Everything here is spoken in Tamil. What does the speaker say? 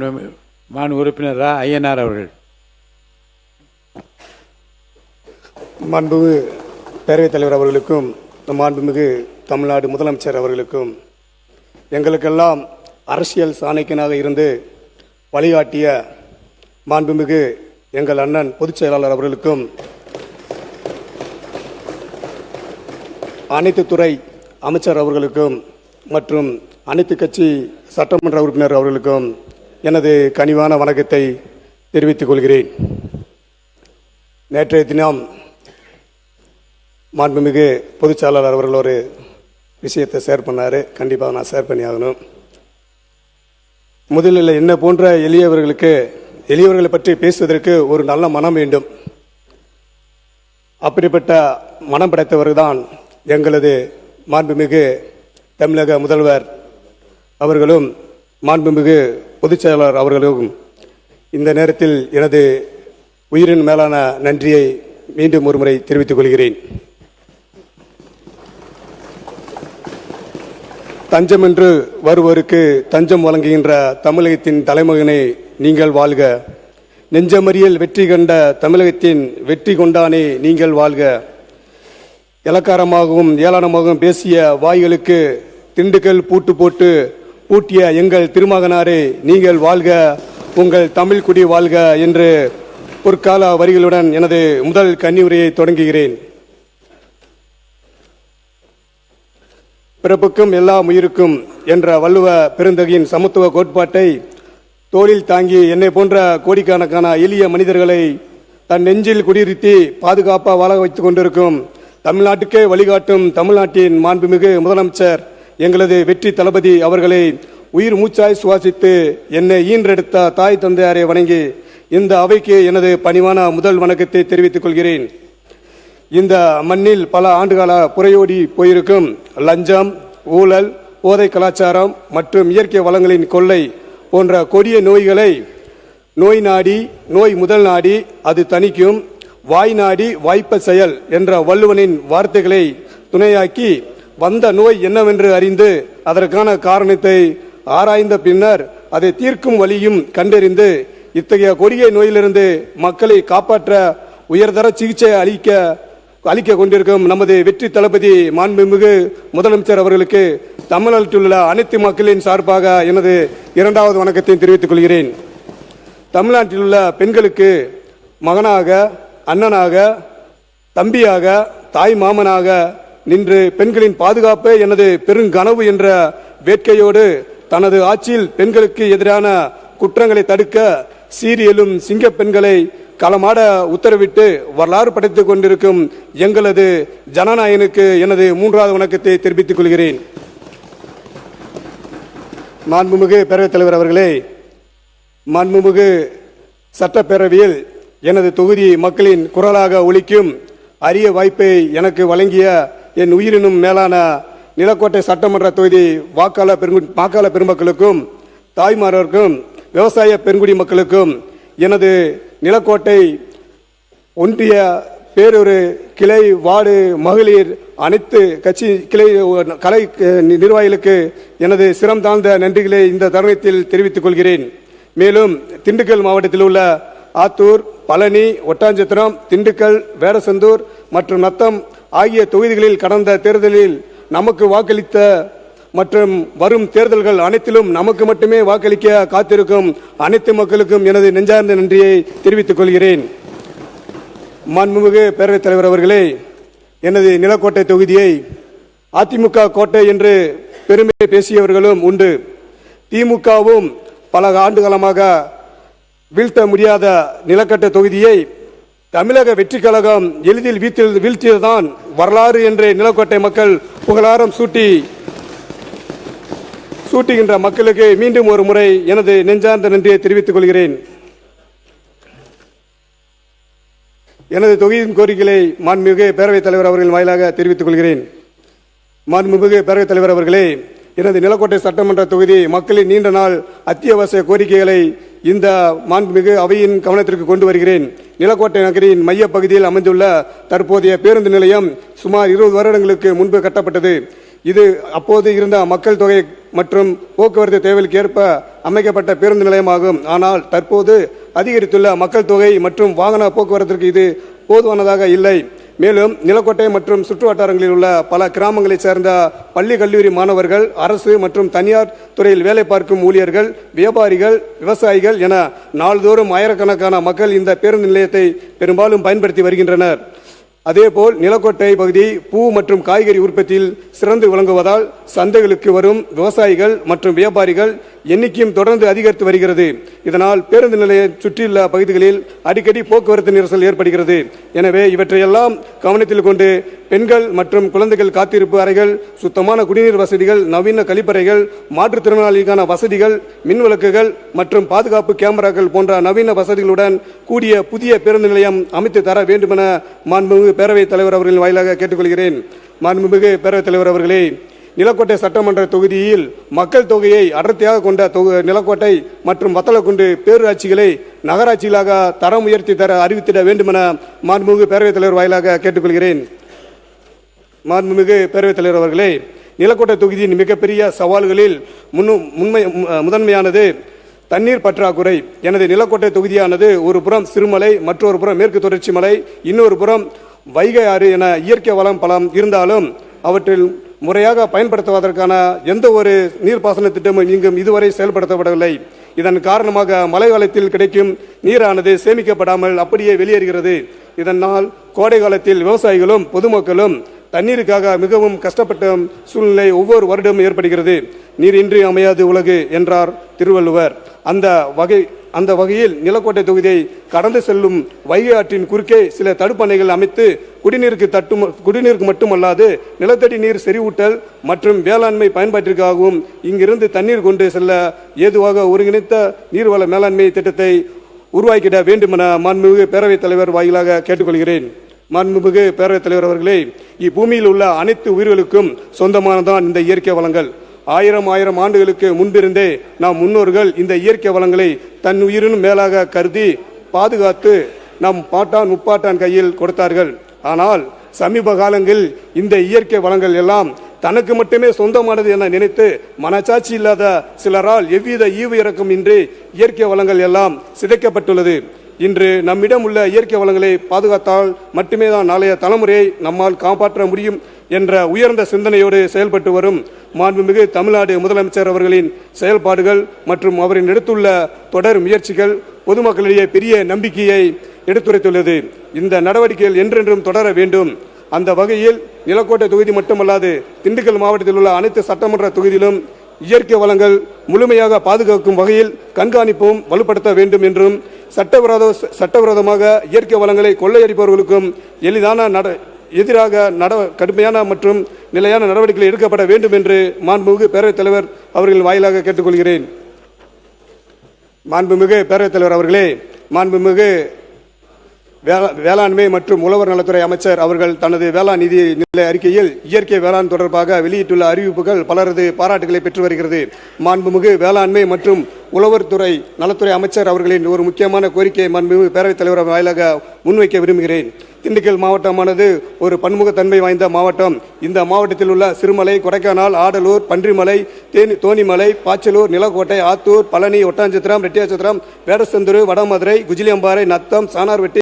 மாண்பு உறுப்பினர் ஐயனார் அவர்கள். மாண்புமிகு பேரவைத் தலைவர் அவர்களுக்கும் மாண்புமிகு தமிழ்நாடு முதலமைச்சர் அவர்களுக்கும் எங்களுக்கெல்லாம் அரசியல் சாணக்கியனாக இருந்து வழிகாட்டிய மாண்புமிகு எங்கள் அண்ணன் பொதுச் செயலாளர் அவர்களுக்கும் அனைத்து துறை அமைச்சர் அவர்களுக்கும் மற்றும் அனைத்து கட்சி சட்டமன்ற உறுப்பினர் அவர்களுக்கும் எனது கனிவான வணக்கத்தை தெரிவித்துக் கொள்கிறேன். நேற்றைய தினம் மாண்புமிகு பொதுச் செயலாளர் அவர்கள் ஒரு விஷயத்தை ஷேர் பண்ணார். கண்டிப்பாக நான் ஷேர் பண்ணி ஆகணும். முதலில் என்ன போன்ற எளியவர்களை பற்றி பேசுவதற்கு ஒரு நல்ல மனம் வேண்டும். அப்படிப்பட்ட மனம் படைத்தவர் தான் எங்களது மாண்புமிகு தமிழக முதல்வர் அவர்களும் மாண்புமிகு பொதுச் செயலாளர் அவர்களும். இந்த நேரத்தில் எனது உயிரின் மேலான நன்றியை மீண்டும் ஒருமுறை தெரிவித்துக் கொள்கிறேன். தஞ்சம் என்று வருவோருக்கு தஞ்சம் வழங்குகின்ற தமிழகத்தின் தலைமகனை நீங்கள் வாழ்க. நெஞ்சமறியல் வெற்றி கண்ட தமிழகத்தின் வெற்றி கொண்டானே நீங்கள் வாழ்க. இலக்காரமாகவும் ஏளனமாகவும் பேசிய வாய்களுக்கு திண்டுக்கல் பூட்டு போட்டு பூட்டிய எங்கள் திருமகனாரே நீங்கள் வாழ்க, உங்கள் தமிழ் குடி வாழ்க என்று பொற்கால வரிகளுடன் எனது முதல் கன்னியுரையை தொடங்குகிறேன். பிறப்புக்கும் எல்லா உயிருக்கும் என்ற வள்ளுவ பெருந்தகையின் சமத்துவ கோட்பாட்டை தோளில் தாங்கி என்னை போன்ற கோடிக்கணக்கான எளிய மனிதர்களை தன் நெஞ்சில் குடியிருத்தி பாதுகாப்பாக வாழ வைத்துக் கொண்டிருக்கும் தமிழ்நாட்டுக்கே வழிகாட்டும் தமிழ்நாட்டின் மாண்புமிகு முதலமைச்சர் எங்களது வெற்றி தளபதி அவர்களை உயிர் மூச்சாய் சுவாசித்து என்னை ஈன்றெடுத்த தாய் தந்தையாரை வணங்கி இந்த அவைக்கு எனது பணிவான முதல் வணக்கத்தை தெரிவித்துக் கொள்கிறேன். இந்த மண்ணில் பல ஆண்டுகால புறையோடி போயிருக்கும் லஞ்சம், ஊழல், போதை கலாச்சாரம் மற்றும் இயற்கை வளங்களின் கொள்ளை போன்ற கொடிய நோய்களை நோய் நாடி நோய் முதல் நாடி அது தணிக்கும், வாய் நாடி வாய்ப்ப செயல் என்ற வள்ளுவனின் வார்த்தைகளை துணையாக்கி வந்த நோய் என்னவென்று அறிந்து அதற்கான காரணத்தை ஆராய்ந்த பின்னர் அதை தீர்க்கும் வழியும் கண்டறிந்து இத்தகைய கொடிய நோயிலிருந்து மக்களை காப்பாற்ற உயர்தர சிகிச்சை அளிக்க கொண்டிருக்கும் நமது வெற்றி தளபதி மாண்புமிகு முதலமைச்சர் அவர்களுக்கு தமிழ்நாட்டில் உள்ள அனைத்து மக்களின் சார்பாக எனது இரண்டாவது வணக்கத்தை தெரிவித்துக் கொள்கிறேன். தமிழ்நாட்டில் உள்ள பெண்களுக்கு மகனாக, அண்ணனாக, தம்பியாக, தாய் மாமனாக நின்று பெண்களின் பாதுகாப்பே எனது பெருங்கனவு என்ற வேட்கையோடு தனது ஆட்சியில் பெண்களுக்கு எதிரான குற்றங்களை தடுக்க சீரியலும் சிங்க பெண்களை களமாட உத்தரவிட்டு வரலாறு படைத்துக் கொண்டிருக்கும் எங்களது ஜனநாயகனுக்கு எனது மூன்றாவது வணக்கத்தை தெரிவித்துக் கொள்கிறேன். மாண்புமிகு பேரவைத் தலைவர் அவர்களே, மாண்புமிகு சட்டப்பேரவையில் எனது தொகுதி மக்களின் குரலாக ஒலிக்கும் அரிய வாய்ப்பை எனக்கு வழங்கிய என் உயிரினும் மேலான நிலக்கோட்டை சட்டமன்ற தொகுதி வாக்காளர் பெருமக்களுக்கும், தாய்மார்களுக்கும், விவசாய பெருங்குடி மக்களுக்கும், எனது நிலக்கோட்டை ஒன்றிய பேரூர் கிளை வார்டு மகளிர் அனைத்து கட்சி கலை நிர்வாகிகளுக்கு எனது சிரம் தாழ்ந்த நன்றிகளை இந்த தருணத்தில் தெரிவித்துக் கொள்கிறேன். மேலும் திண்டுக்கல் மாவட்டத்தில் உள்ள ஆத்தூர், பழனி, ஒட்டாஞ்சத்திரம், திண்டுக்கல், வேடசந்தூர் மற்றும் நத்தம் ஆகிய தொகுதிகளில் கடந்த தேர்தலில் நமக்கு வாக்களித்த மற்றும் வரும் தேர்தல்கள் அனைத்திலும் நமக்கு மட்டுமே வாக்களிக்க காத்திருக்கும் அனைத்து மக்களுக்கும் எனது நெஞ்சார்ந்த நன்றியை தெரிவித்துக் கொள்கிறேன். மாண்புமிகு பேரவைத் தலைவர் அவர்களே, எனது நிலக்கோட்டை தொகுதியை அதிமுக கோட்டை என்று பெருமை பேசியவர்களும் உண்டு. திமுகவும் பல ஆண்டுகாலமாக வீழ்த்த முடியாத நிலக்கோட்டை தொகுதியை தமிழக வெற்றி கழகம் எளிதில் வீழ்த்தியதுதான் வரலாறு என்று நிலக்கோட்டை மக்கள் புகழாரம் சூட்டுகின்ற மக்களுக்கு மீண்டும் ஒரு முறை எனது நெஞ்சார்ந்த நன்றியை தெரிவித்துக் கொள்கிறேன். எனது தொகுதியின் கோரிக்கைகளை மாண்புமிகு பேரவைத் தலைவர் அவர்கள் வாயிலாக தெரிவித்துக் கொள்கிறேன். மாண்புமிகு பேரவைத் தலைவர் அவர்களே, எனது நிலக்கோட்டை சட்டமன்ற தொகுதி மக்களின் நீண்ட நாள் அத்தியாவசிய கோரிக்கைகளை இந்த மாண்புமிகு அவையின் கவனத்திற்கு கொண்டு வருகிறேன். நிலக்கோட்டை நகரின் மைய பகுதியில் அமைந்துள்ள தற்போதைய பேருந்து நிலையம் சுமார் 20 வருடங்களுக்கு முன்பு கட்டப்பட்டது. இது அப்போது இருந்த மக்கள் தொகை மற்றும் போக்குவரத்து தேவைக்கு ஏற்ப அமைக்கப்பட்ட பேருந்து நிலையமாகும். ஆனால் தற்போது அதிகரித்துள்ள மக்கள் தொகை மற்றும் வாகன போக்குவரத்திற்கு இது போதுமானதாக இல்லை. மேலும் நிலக்கோட்டை மற்றும் சுற்று வட்டாரங்களில் உள்ள பல கிராமங்களைச் சேர்ந்த பள்ளி கல்லூரி மாணவர்கள், அரசு மற்றும் தனியார் துறையில் வேலை பார்க்கும் ஊழியர்கள், வியாபாரிகள், விவசாயிகள் என நாள்தோறும் ஆயிரக்கணக்கான மக்கள் இந்த பேருந்து நிலையத்தை பெரும்பாலும் பயன்படுத்தி வருகின்றனர். அதேபோல் நிலக்கோட்டை பகுதி பூ மற்றும் காய்கறி உற்பத்தியில் சிறந்து விளங்குவதால் சந்தைகளுக்கு வரும் விவசாயிகள் மற்றும் வியாபாரிகள் எண்ணிக்கையும் தொடர்ந்து அதிகரித்து வருகிறது. இதனால் பேருந்து நிலையம் சுற்றியுள்ள பகுதிகளில் அடிக்கடி போக்குவரத்து நெரிசல் ஏற்படுகிறது. எனவே இவற்றையெல்லாம் கவனத்தில் கொண்டு பெண்கள் மற்றும் குழந்தைகள் காத்திருப்பு அறைகள், சுத்தமான குடிநீர் வசதிகள், நவீன கழிப்பறைகள், மாற்றுத்திறனாளிக்கான வசதிகள், மின் விளக்குகள் மற்றும் பாதுகாப்பு கேமராக்கள் போன்ற நவீன வசதிகளுடன் கூடிய புதிய பேருந்து நிலையம் அமைத்து தர வேண்டுமென மாண்புமிகு பேரவைத் தலைவர் அவர்களின் வாயிலாக கேட்டுக்கொள்கிறேன். மாண்புமிகு பேரவைத் தலைவர் அவர்களே, நிலக்கோட்டை சட்டமன்ற தொகுதியில் மக்கள் தொகையை அடர்த்தியாக கொண்ட நிலக்கோட்டை மற்றும் வத்தலக்குண்டு பேரூராட்சிகளை நகராட்சிகளாக தரம் உயர்த்தி தர அறிவித்திட வேண்டுமென மாண்புமிகு பேரவைத் தலைவர் வாயிலாக கேட்டுக்கொள்கிறேன். மாண்புமிகு பேரவைத் தலைவர் அவர்களே, நிலக்கோட்டை தொகுதியின் மிகப்பெரிய சவால்களில் முதன்மையானது தண்ணீர் பற்றாக்குறை. எனது நிலக்கோட்டை தொகுதியானது ஒரு புறம் சிறுமலை, மற்றொரு புறம் மேற்கு தொடர்ச்சி மலை, இன்னொரு புறம் வைகை ஆறு என இயற்கை வளம் பலம் இருந்தாலும் அவற்றில் முறையாக பயன்படுத்துவதற்கான எந்த ஒரு நீர்ப்பாசன திட்டமும் இங்கும் இதுவரை செயல்படுத்தப்படவில்லை. இதன் காரணமாக மழை காலத்தில் கிடைக்கும் நீரானது சேமிக்கப்படாமல் அப்படியே வெளியேறுகிறது. இதனால் கோடை காலத்தில் விவசாயிகளும் பொதுமக்களும் தண்ணீருக்காக மிகவும் கஷ்டப்பட்ட சூழ்நிலை ஒவ்வொரு வருடமும் ஏற்படுகிறது. நீரின்றி அமையாது உலகு என்றார் திருவள்ளுவர். அந்த வகையில் நிலக்கோட்டை தொகுதியை கடந்து செல்லும் வைகை ஆற்றின் குறுக்கே சில தடுப்பணைகள் அமைத்து குடிநீருக்கு மட்டுமல்லாது நிலத்தடி நீர் செறிவூட்டல் மற்றும் வேளாண்மை பயன்பாட்டிற்காகவும் இங்கிருந்து தண்ணீர் கொண்டு செல்ல ஏதுவாக ஒருங்கிணைத்த நீர்வள மேலாண்மை திட்டத்தை உருவாக்கிட வேண்டுமென மாண்புமிகு பேரவைத் தலைவர் வாயிலாக கேட்டுக்கொள்கிறேன். மாண்புமிகு பேரவைத் தலைவர் அவர்களே, இப்பூமியில் உள்ள அனைத்து உயிர்களுக்கும் சொந்தமானதான் இந்த இயற்கை வளங்கள். ஆயிரம் ஆண்டுகளுக்கு முன்பிருந்தே நம் முன்னோர்கள் இந்த இயற்கை வளங்களை தன் உயிரினும் மேலாக கருதி பாதுகாத்து நம் பாட்டான் முப்பாட்டான் கையில் கொடுத்தார்கள். ஆனால் சமீப காலங்களில் இந்த இயற்கை வளங்கள் எல்லாம் தனக்கு மட்டுமே சொந்தமானது என நினைத்து மனச்சாட்சி இல்லாத சிலரால் எவ்வித ஈவு இறக்கம் இன்றி இயற்கை வளங்கள் எல்லாம் சிதைக்கப்பட்டுள்ளது. இன்று நம்மிடம் உள்ள இயற்கை வளங்களை பாதுகாத்தால் மட்டுமே தான் நாளைய தலைமுறையை நம்மால் காப்பாற்ற முடியும் என்ற உயர்ந்த சிந்தனையோடு செயல்பட்டு வரும் மாண்புமிகு தமிழ்நாடு முதலமைச்சர் அவர்களின் செயல்பாடுகள் மற்றும் அவரின் எடுத்துள்ள தொடர் முயற்சிகள் பொதுமக்களிடையே பெரிய நம்பிக்கையை எடுத்துரைத்துள்ளது. இந்த நடவடிக்கைகள் என்றென்றும் தொடர வேண்டும். அந்த வகையில் நிலக்கோட்டை தொகுதி மட்டுமல்லாது திண்டுக்கல் மாவட்டத்தில் உள்ள அனைத்து சட்டமன்ற தொகுதியிலும் இயற்கை வளங்கள் முழுமையாக பாதுகாக்கும் வகையில் கண்காணிப்பும் வலுப்படுத்த வேண்டும் என்றும் சட்டவிரோதமாக இயற்கை வளங்களை கொள்ளையடிப்பவர்களுக்கும் எதிராக கடுமையான மற்றும் நிலையான நடவடிக்கைகள் எடுக்கப்பட வேண்டும் என்று மாண்புமிகு பேரவைத் தலைவர் அவர்கள் வாயிலாக கேட்டுக்கொள்கிறேன். மாண்புமிகு பேரவைத் தலைவர் அவர்களே, மாண்புமிகு வேளாண்மை மற்றும் உழவர் நலத்துறை அமைச்சர் அவர்கள் தனது வேளாண் நிதி நிலை அறிக்கையில் இயற்கை வேளாண் தொடர்பாக வெளியிட்டுள்ள அறிவிப்புகள் பலரது பாராட்டுகளை பெற்று வருகிறது. மாண்புமிகு வேளாண்மை மற்றும் உழவர் துறை நலத்துறை அமைச்சர் அவர்களின் ஒரு முக்கியமான கோரிக்கையை மாண்புமிகு பேரவைத் தலைவர் வாயிலாக முன்வைக்க விரும்புகிறேன். திண்டுக்கல் மாவட்டமானது ஒரு பன்முகத்தன்மை வாய்ந்த மாவட்டம். இந்த மாவட்டத்தில் உள்ள சிறுமலை, கொடைக்கானல், ஆடலூர், பன்றிமலை, தோணிமலை, பாச்சலூர், நிலக்கோட்டை, ஆத்தூர், பழனி, ஒட்டாஞ்சத்திரம், ரெட்டியாச்சத்திரம், வேடசந்தூர், வடமதுரை, குஜிலியம்பாறை, நத்தம், சானார்வெட்டி,